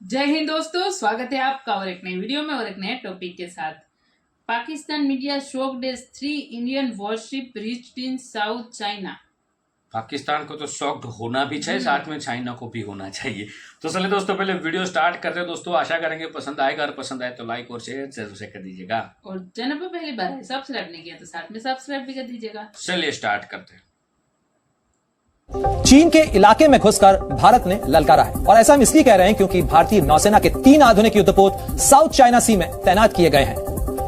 जय हिंद दोस्तों, स्वागत है आपका और एक नई वीडियो में और एक नए टॉपिक के साथ। Pakistan media shocked as 3 Indian warship reached in South China. Pakistan को तो शॉक्ड होना भी चाहिए, साथ में चाइना को भी होना चाहिए। तो चलिए दोस्तों, पहले वीडियो स्टार्ट करते हैं। दोस्तों आशा करेंगे पसंद आएगा, और पसंद आए तो लाइक और शेयर जरूर से कर दीजिएगा। और चैनल पर पहली बार है सब्सक्राइब नहीं किया तो साथ में सब्सक्राइब भी कर दीजिएगा। चलिए स्टार्ट करते हैं। चीन के इलाके में घुसकर भारत ने ललकारा है, और ऐसा हम इसलिए कह रहे हैं क्योंकि भारतीय नौसेना के 3 आधुनिक युद्धपोत साउथ चाइना सी में तैनात किए गए हैं।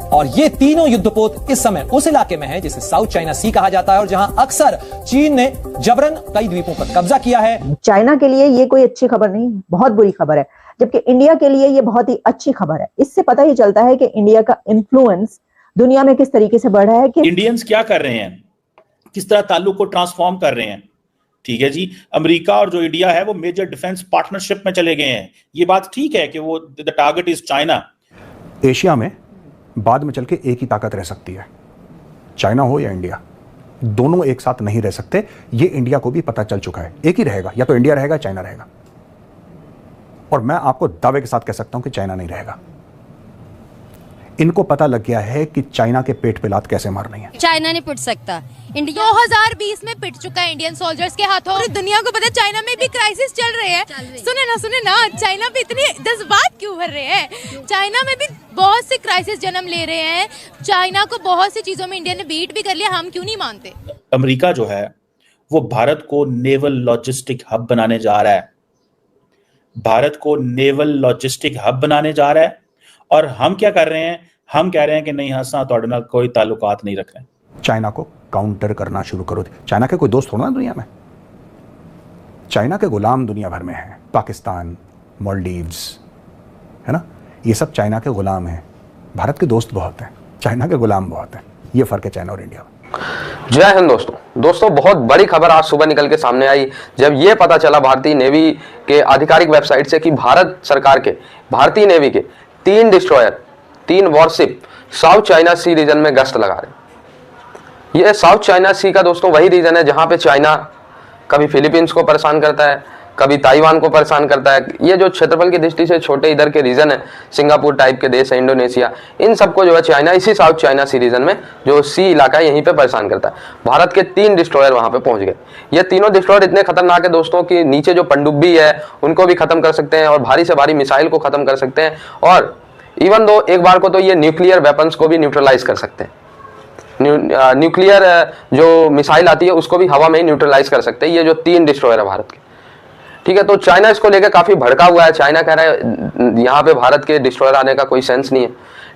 और ये तीनों युद्धपोत इस समय उस इलाके में हैं जिसे साउथ चाइना सी कहा जाता है, और जहां अक्सर चीन ने जबरन कई द्वीपों पर कब्जा किया है। चाइना के लिए ये कोई अच्छी खबर नहीं, बहुत बुरी खबर है, जबकि इंडिया के लिए ये बहुत ही अच्छी खबर है। इससे पता ही चलता है कि इंडिया का इन्फ्लुएंस दुनिया में किस तरीके से बढ़ रहा है कि इंडियंस क्या कर रहे हैं, किस तरह ताल्लुक को ट्रांसफॉर्म कर रहे हैं। ठीक है जी, अमेरिका और जो इंडिया है वो मेजर डिफेंस पार्टनरशिप में चले गए हैं। ये बात ठीक है कि वो the target is China. Asia में बाद में चल के एक ही ताकत रह सकती है, चाइना हो या इंडिया, दोनों एक साथ नहीं रह सकते। ये इंडिया को भी पता चल चुका है। एक ही रहेगा, या तो इंडिया रहेगा चाइना रहेगा। और मैं आपको दावे के साथ कह सकता हूं कि चाइना नहीं रहेगा। इनको पता लग गया है कि चाइना के पेट पे लात कैसे मारनी है। चाइना नहीं पिट सकता, इंडिया 2020 में पिट चुका है इंडियन सोल्जर्स के हाथों। पूरी दुनिया को पता है चाइना में भी क्राइसिस चल रहे हैं। सुने ना, चाइना पे इतनी जज्बात क्यों भर रहे हैं? चाइना में भी बहुत से क्राइसिस जन्म ले रहे हैं। चाइना को बहुत सी चीजों में इंडिया ने बीट भी कर लिया, हम क्यों नहीं मानते? अमेरिका जो है वो भारत को नेवल लॉजिस्टिक हब बनाने जा रहा है। भारत को नेवल लॉजिस्टिक हब बनाने जा रहा है। और हम क्या कर रहे हैं? हम कह रहे हैं कि नहीं, हंसा तोड़े ना, कोई ताल्लुकात नहीं रख रहे हैं। चाइना को काउंटर करना शुरू करो। चाइना के कोई दोस्त थोड़ा ना दुनिया में, चाइना के गुलाम दुनिया भर में हैं। पाकिस्तान, मालदीव्स, है ना, ये सब चाइना के गुलाम हैं। भारत के दोस्त बहुत हैं, चाइना के गुलाम बहुत हैं। ये फर्क है चाइना और इंडिया में। जय हिंद दोस्तों बहुत बड़ी खबर आज सुबह निकल के सामने आई, जब ये पता चला भारतीय नेवी के आधिकारिक वेबसाइट से कि भारत सरकार के भारतीय नेवी के 3 डिस्ट्रॉयर, 3 वॉरशिप साउथ चाइना सी रीजन में गश्त लगा रहे। ये साउथ चाइना सी का दोस्तों वही रीजन है जहां पे चाइना कभी फिलीपींस को परेशान करता है, कभी ताइवान को परेशान करता है। ये जो क्षेत्रफल की दृष्टि से छोटे इधर के रीजन है, सिंगापुर टाइप के देश है, इंडोनेशिया, इन सबको जो है चाइना इसी साउथ चाइना सी रीजन में जो सी इलाका है यहीं पे परेशान करता है। भारत के 3 डिस्ट्रॉयर वहां पे पहुंच गए। ये तीनों डिस्ट्रॉयर इतने खतरनाक है दोस्तों कि नीचे जो पनडुब्बी है उनको भी खत्म कर सकते हैं, और भारी से भारी मिसाइल को खत्म कर सकते हैं, और इवन दो एक बार को तो ये न्यूक्लियर वेपन्स को भी न्यूट्रलाइज कर सकते हैं। न्यूक्लियर जो मिसाइल आती है उसको भी हवा में ही न्यूट्रलाइज कर सकते हैं। ये जो 3 डिस्ट्रॉयर है भारत के, ठीक है। तो चाइना इसको लेकर काफी भड़का हुआ है। चाइना कह रहा है यहाँ पे भारत के डिस्ट्रॉयर आने का कोई सेंस नहीं है,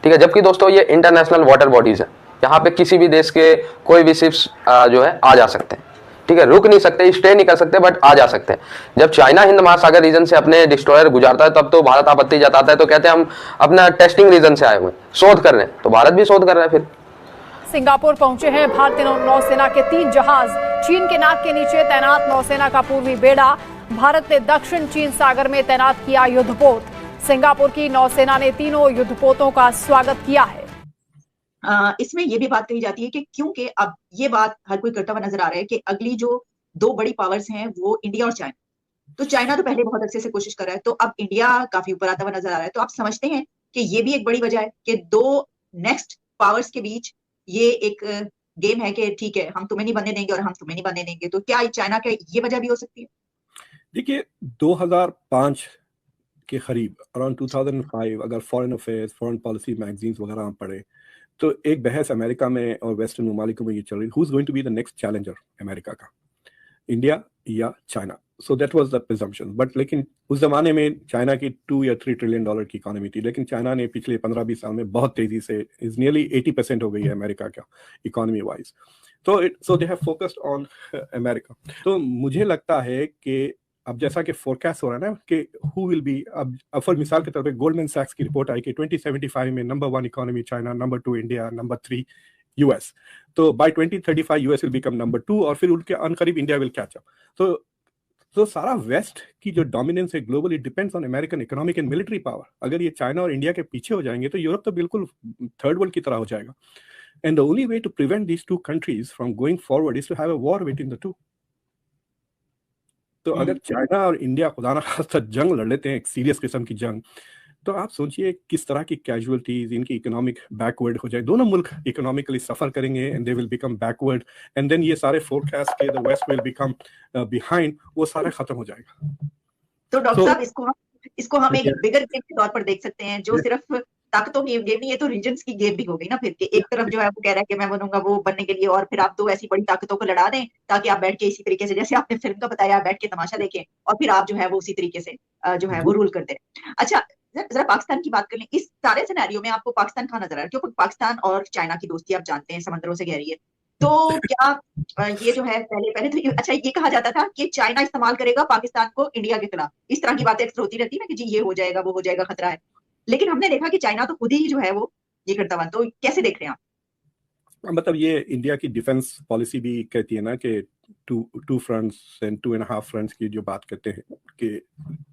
ठीक है। जबकि दोस्तों ये इंटरनेशनल वाटर बॉडीज है, यहाँ पे किसी भी देश के कोई भी शिप्स जो है आ जा सकते हैं, ठीक है। रुक नहीं सकते, स्टे नहीं कर सकते, बट आ जा सकते हैं। जब चाइना हिंद महासागर रीजन से अपने डिस्ट्रॉयर गुजारता है तब तो भारत आपत्ति जताता है, तो कहते हैं हम अपना टेस्टिंग रीजन से आए हुए, शोध कर रहे हैं। तो भारत भी शोध कर रहा है। फिर सिंगापुर पहुंचे हैं भारतीय नौसेना के 3 जहाज। चीन के नाक के नीचे तैनात नौसेना का पूर्वी बेड़ा। भारत ने दक्षिण चीन सागर में तैनात किया युद्धपोत। सिंगापुर की नौसेना ने तीनों युद्धपोतों का स्वागत किया है। इसमें यह भी बात कही जाती है कि क्योंकि अब ये बात हर कोई करता हुआ नजर आ रहा है कि अगली जो 2 बड़ी पावर्स हैं वो इंडिया और चाइना। तो चाइना तो पहले बहुत अच्छे से कोशिश कर रहा है, तो अब इंडिया काफी ऊपर आता हुआ नजर आ रहा है। तो आप समझते हैं कि ये भी एक बड़ी वजह है कि 2 नेक्स्ट पावर्स के बीच ये एक गेम है कि ठीक है, हम तुम्हें नहीं बनने देंगे और हम तुम्हें नहीं बनने देंगे। तो क्या चाइना का ये वजह भी हो सकती है? देखिए, 2005 के करीब, अराउंड 2005, अगर foreign affairs, foreign policy magazines वगैरह आप पढ़े तो एक बहस अमेरिका में और वेस्टर्न ममालिकों में ये चल रही, who is going to be the next challenger America का, इंडिया या China. So that was the presumption. But लेकिन उस जमाने में चाइना की 2 या 3 ट्रिलियन डॉलर की इकोनॉमी थी, लेकिन चाइना ने पिछले 15-20 साल में बहुत तेजी से इज नियरली 80% हो गई है अमेरिका का इकोनॉमी वाइज। तो they have focused on America. तो मुझे लगता है कि अब जैसा कि फोरकास्ट हो रहा है ना कि हु विल बी, अब फॉर मिसाल के तौर पे गोल्डमैन सैक्स की रिपोर्ट आई कि 2075 में number 1 economy China, number 2 India, number 3 US. तो by 2035 US will become number 2 और फिर उनके अनकरीब इंडिया विल कैच अप। तो सारा वेस्ट की जो डोमिनेंस है globally depends on American economic and military power. अगर ये चाइना और इंडिया के पीछे हो जाएंगे तो यूरोप तो बिल्कुल थर्ड वर्ल्ड की तरह हो जाएगा। And the only way to prevent these 2 countries from going forward is to have a war between the 2। तो अगर चाइना और इंडिया खुदा ना खास्ता जंग लड़ लेते हैं, एक सीरियस किस्म की जंग, तो आप सोचिए किस तरह की कैजुअलिटीज, इनकी इकोनॉमिक बैकवर्ड हो जाए, दोनों मुल्क इकोनॉमिकली सफर करेंगे and they will become backward, and then ये सारे फोरकास्ट के the West will become behind, वो सारा खत्म हो जाएगा। तो डॉक्टर साहब इसको हम एक बिगर गेम के तौर पर देख सकते हैं, जो सिर्फ ताकतों की गेम नहीं है, तो रीजन्स की गेम भी हो गई ना फिर, कि एक तरफ जो है वो कह रहा है कि मैं बनूंगा वो बनने के लिए, और फिर आप दो ऐसी बड़ी ताकतों को लड़ा दें ताकि आप बैठ के इसी तरीके से, जैसे आपने फिल्म का बताया, बैठ के तमाशा देखें और फिर आप जो है वो उसी तरीके से जो है वो रूल करते हैं। अच्छा, जरा पाकिस्तान की बात कर लें। इस सारे सिनेरियो में आपको पाकिस्तान कहाँ नजर आ रहा है? क्योंकि पाकिस्तान और चाइना की दोस्ती आप जानते हैं समंदरों से गहरी है, तो क्या ये जो है पहले तो अच्छा ये कहा जाता था कि चाइना इस्तेमाल करेगा पाकिस्तान को इंडिया के खिलाफ, इस तरह की बातें होती रहती है ना कि जी ये हो जाएगा वो हो जाएगा, खतरा है, लेकिन हमने देखा कि चाइना तो खुद ही जो है वो ये करता हुआ, तो कैसे देख रहे हैं आप? मतलब ये इंडिया की डिफेंस पॉलिसी भी कहती है ना कि टू फ्रंट्स एंड 2.5 फ्रंट्स की जो बात करते हैं, कि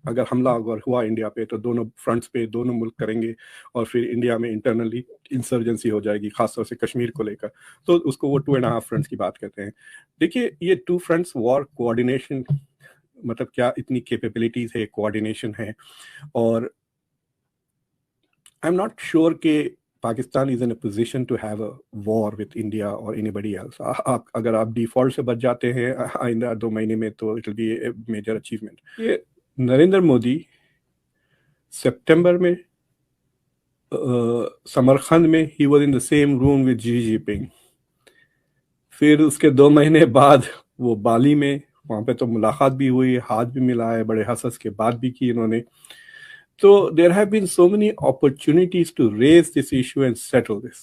अगर हमला अगर हुआ इंडिया पे तो दोनों फ्रंट्स पे दोनों मुल्क करेंगे, और फिर इंडिया में इंटरनली इंसर्जेंसी हो जाएगी, खासतौर से कश्मीर को लेकर, तो उसको वो 2.5 फ्रंट्स की बात कहते हैं। देखिए ये 2 फ्रंट्स वॉर कोऑर्डिनेशन, मतलब क्या इतनी कैपेबिलिटीज है, कोऑर्डिनेशन है, और आई एम नॉट श्योर कि Pakistan is in a position to have a war with India और एनीबडी एल्स। अगर आप डिफॉल्ट से बच जाते हैं आइंदा 2 महीने में, तो it will be a major achievement. ये नरेंद्र मोदी सितंबर में समरकंद में ही was in the same room with Xi Jinping, फिर उसके 2 महीने बाद वो बाली में, वहाँ पे तो मुलाकात भी हुई, हाथ भी मिलाए, बड़े हंस के बात भी की इन्होंने। So there have been so many opportunities to raise this issue and settle this.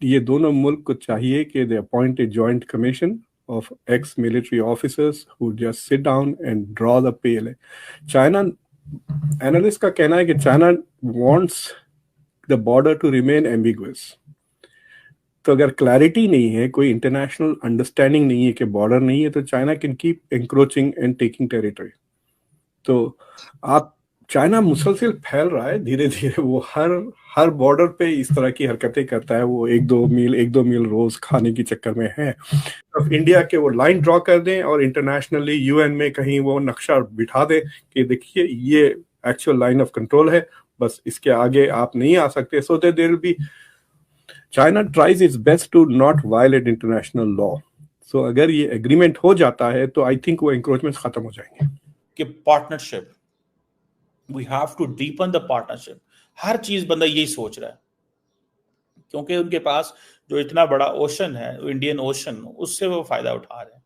ये दोनों मुल्क को चाहिए कि they appoint a joint commission of ex-military officers who just sit down and draw the PLA. China analysts का कहना है कि China wants the border to remain ambiguous. तो अगर क्लैरिटी नहीं है, कोई इंटरनेशनल अंडरस्टैंडिंग नहीं है कि बॉर्डर नहीं है, तो China can keep encroaching and taking territory. तो आप चाइना मुसलसल फैल रहा है धीरे धीरे, वो हर बॉर्डर पे इस तरह की हरकतें करता है, वो एक दो मील रोज खाने की चक्कर में है। अब इंडिया के वो लाइन ड्रॉ कर दें और इंटरनेशनली यूएन में कहीं वो नक्शा बिठा दें कि देखिए ये एक्चुअल लाइन ऑफ कंट्रोल है, बस इसके आगे आप नहीं आ सकते। So that there will be, China tries its best to not violate international law. So अगर ये एग्रीमेंट हो जाता है तो आई थिंक वो एंक्रोचमेंट खत्म हो जाएंगे। कि partnership, we have to deepen the partnership. हर चीज बंदा यही सोच रहा है, क्योंकि उनके पास जो इतना बड़ा ओशन है, इंडियन ओशन, उससे वो फायदा उठा रहे हैं।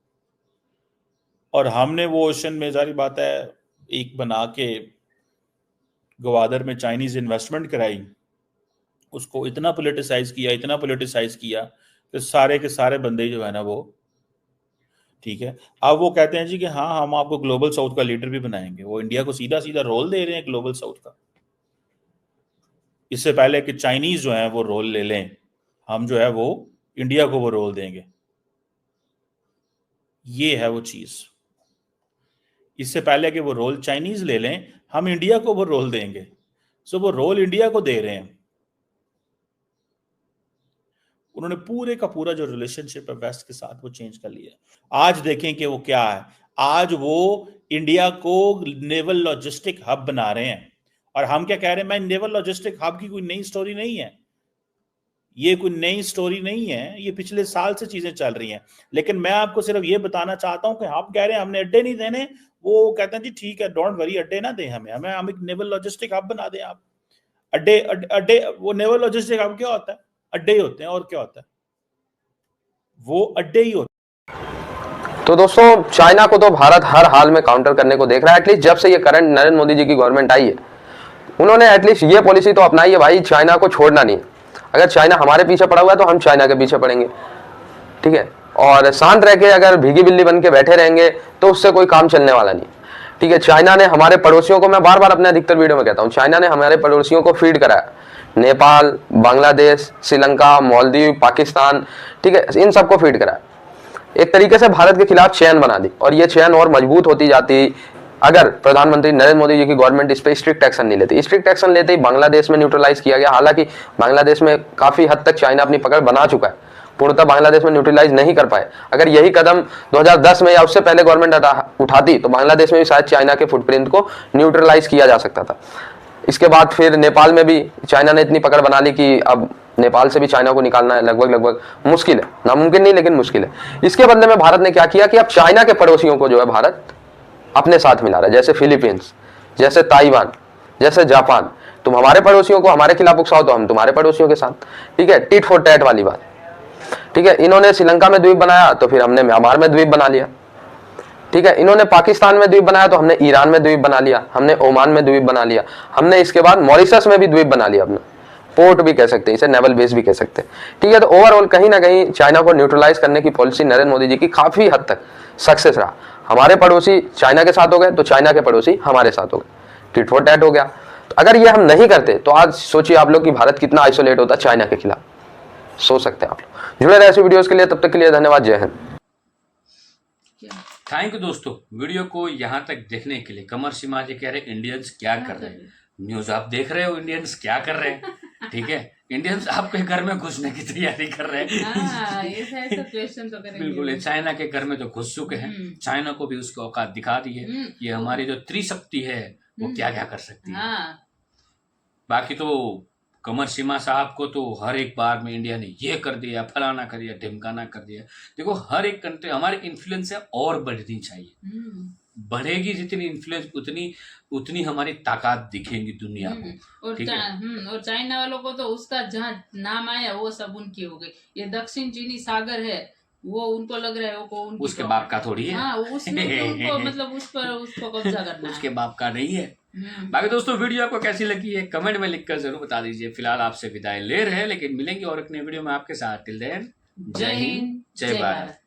और हमने वो ओशन में, जारी बात है, एक बना के ग्वादर में चाइनीज इन्वेस्टमेंट कराई, उसको इतना पोलिटिसाइज किया कि सारे के सारे बंदे जो है ना वो ठीक है। अब वो कहते हैं जी कि हाँ हम आपको ग्लोबल साउथ का लीडर भी बनाएंगे। वो इंडिया को सीधा सीधा रोल दे रहे हैं ग्लोबल साउथ का, इससे पहले कि चाइनीज जो है वो रोल ले लें, हम जो है वो इंडिया को वो रोल देंगे। ये है वो चीज, इससे पहले कि वो रोल चाइनीज ले लें, हम इंडिया को वो रोल देंगे। सो वो रोल इंडिया को दे रहे हैं। उन्होंने पूरे का पूरा जो रिलेशनशिप है वेस्ट के साथ वो चेंज कर लिया। आज देखें कि वो क्या है। आज वो इंडिया को नेवल लॉजिस्टिक हब बना रहे हैं। और हम क्या कह रहे हैं, मैं नेवल लॉजिस्टिक हब की कोई नई स्टोरी नहीं है, ये कोई नई स्टोरी नहीं है, ये पिछले साल से चीजें चल रही हैं। लेकिन मैं आपको सिर्फ ये बताना चाहता हूं कि आप कह रहे हैं हमने अड्डे नहीं देने, वो कहते हैं जी ठीक है, डोंट वरी, अड्डे ना दें हमें हम एक नेवल लॉजिस्टिक हब बना दें। आप अड्डे वो नेवल लॉजिस्टिक हब क्या होता है? अड्डे ही होते हैं, और क्या होता है? वो अड्डे ही होते हैं। तो दोस्तों, चाइना को तो भारत हर हाल में काउंटर करने को देख रहा है। एटलीस्ट जब से ये करंट नरेंद्र मोदी जी की गवर्नमेंट आई है, उन्होंने एटलीस्ट ये पॉलिसी तो अपनाई है, भाई चाइना को छोड़ना नहीं। अगर चाइना हमारे पीछे पड़ा हुआ है तो हम चाइना के पीछे पड़ेंगे, ठीक है। और शांत रह के अगर भीगी बिल्ली बन के बैठे रहेंगे तो उससे कोई काम चलने वाला नहीं, ठीक है। चाइना ने हमारे पड़ोसियों को, मैं बार बार अपने अधिकतर वीडियो में कहता हूँ, चाइना ने हमारे पड़ोसियों को फीड कराया। नेपाल, बांग्लादेश, श्रीलंका, मालदीव, पाकिस्तान, ठीक है, इन सबको फीड कराया। एक तरीके से भारत के खिलाफ चैन बना दी, और ये चैन और मजबूत होती जाती अगर प्रधानमंत्री नरेंद्र मोदी जी की गवर्नमेंट इस पर स्ट्रिक्ट एक्शन नहीं लेती। स्ट्रिक्ट एक्शन लेते ही बांग्लादेश में न्यूट्रलाइज किया गया। हालांकि बांग्लादेश में काफी हद तक चाइना अपनी पकड़ बना चुका है, पूर्णतः बांग्लादेश में न्यूट्रलाइज नहीं कर पाए। अगर यही कदम 2010 में या उससे पहले गवर्नमेंट उठाती तो बांग्लादेश में भी शायद चाइना के फुटप्रिंट को न्यूट्रलाइज किया जा सकता था। इसके बाद फिर नेपाल में भी चाइना ने इतनी पकड़ बना ली कि अब नेपाल से भी चाइना को निकालना लगभग मुश्किल है, नामुमकिन नहीं लेकिन मुश्किल है। इसके बदले में भारत ने क्या किया कि अब चाइना के पड़ोसियों को जो है भारत अपने साथ मिला रहा है, जैसे फिलीपींस, जैसे ताइवान, जैसे जापान। तुम हमारे पड़ोसियों को हमारे खिलाफ उकसाओ तो हम तुम्हारे पड़ोसियों के साथ, ठीक है, टिट फॉर टैट वाली बात, ठीक है। इन्होंने श्रीलंका में द्वीप बनाया तो फिर हमने म्यांमार में द्वीप बना लिया, ठीक है। इन्होंने पाकिस्तान में द्वीप बनाया तो हमने ईरान में द्वीप बना लिया, हमने ओमान में द्वीप बना लिया, हमने इसके बाद मॉरिशस में भी द्वीप बना लिया, अपना पोर्ट भी कह सकते हैं इसे, नेवल बेस भी कह सकते हैं, ठीक है। तो ओवरऑल कहीं ना कहीं चाइना को न्यूट्रलाइज करने की पॉलिसी नरेंद्र मोदी जी की काफी हद तक सक्सेस रहा। हमारे पड़ोसी चाइना के साथ हो गए तो चाइना के पड़ोसी हमारे साथ हो गए, टिट फॉर टैट हो गया। तो अगर ये हम नहीं करते तो आज सोचिए आप लोग कि भारत कितना आइसोलेट होता चाइना के खिलाफ, सोच सकते हैं आप लोग। जुड़े रहे ऐसी वीडियोस के लिए, तब तक के लिए धन्यवाद, जय हिंद। थैंक यू दोस्तों, वीडियो को यहाँ तक देखने के लिए। कमर सीमा जी कह रहे हैं इंडियंस क्या कर रहे हैं, न्यूज आप देख रहे हो इंडियंस क्या कर रहे हैं, ठीक है। इंडियंस आपके घर में घुसने की तैयारी कर रहे हैं, ऐसा क्वेश्चन तो करेंगे। बिल्कुल, चाइना के घर में तो घुस चुके हैं, चाइना को भी उसकी औकात दिखा दी है, ये हमारी जो त्रिशक्ति है वो क्या क्या कर सकती है। बाकी तो कमर सीमा साहब को तो हर एक बार में इंडिया ने ये कर दिया, फलाना कर दिया, ढिमकाना कर दिया। देखो हर एक कंट्री हमारी इन्फ्लुएंस है और बढ़नी चाहिए, बढ़ेगी जितनी इन्फ्लुएंस उतनी हमारी ताकत दिखेगी दुनिया को। और चाइना वालों को तो उसका जहाँ नाम आया वो सब उनकी हो गई। ये दक्षिण चीनी सागर है वो उनको लग रहा है वो उनकी उसके बाप का थोड़ी है, हाँ, उसमें उनको मतलब उसको कब्जा करना उसके बाप का नहीं है। बाकी दोस्तों वीडियो आपको कैसी लगी है कमेंट में लिखकर जरूर बता दीजिए। फिलहाल आपसे विदाई ले रहे हैं, लेकिन मिलेंगे और एक नए वीडियो में आपके साथ। टिल देन, जय हिंद, जय भारत।